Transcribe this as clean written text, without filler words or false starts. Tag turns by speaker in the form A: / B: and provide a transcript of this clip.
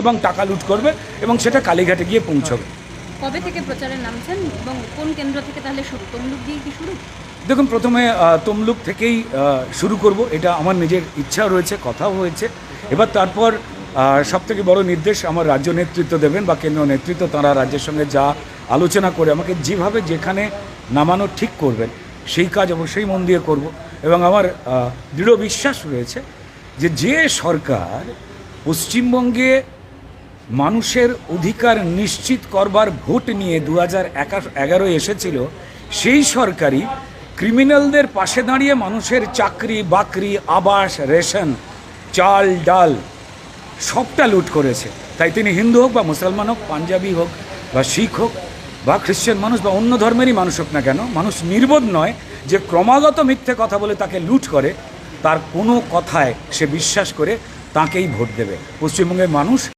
A: এবং টাকা লুট করবে এবং সেটা কালীঘাটে গিয়ে পৌঁছবে।
B: কবে থেকে প্রচারে নামছেন এবং কোন কেন্দ্র থেকে তাহলে শুরু? তমলুক দিয়ে কি শুরু?
A: দেখুন, প্রথমে তমলুক থেকেই শুরু করব, এটা আমার নিজের ইচ্ছা রয়েছে, কথাও হয়েছে। এবার তারপর সবথেকে বড় নির্দেশ আমার রাজ্য নেতৃত্ব দেবেন বা কেন্দ্র নেতৃত্ব, তারা রাজ্যের সঙ্গে যা আলোচনা করে আমাকে যেভাবে যেখানে নামানো ঠিক করবেন সেই কাজ অবশ্যই মন দিয়ে করব। এবং আমার দৃঢ় বিশ্বাস রয়েছে যে সরকার পশ্চিমবঙ্গে মানুষের অধিকার নিশ্চিত করবার ভোট নিয়ে 2011 এসেছিল, সেই সরকারই ক্রিমিনালদের পাশে দাঁড়িয়ে মানুষের চাকরি বাকরি, আবাস, রেশন, চাল ডাল সবটা লুট করেছে। তাই তিনি হিন্দু হোক বা মুসলমান হোক, পাঞ্জাবি হোক বা শিখ হোক বা খ্রিশ্চান মানুষ বা অন্য ধর্মেরই মানুষ হোক না কেন, মানুষ নির্বোধ নয় যে ক্রমাগত মিথ্যে কথা বলে তাকে লুট করে, তার কোনো কথায় সে বিশ্বাস করে তাকেই ভোট দেবে। পশ্চিমবঙ্গের মানুষ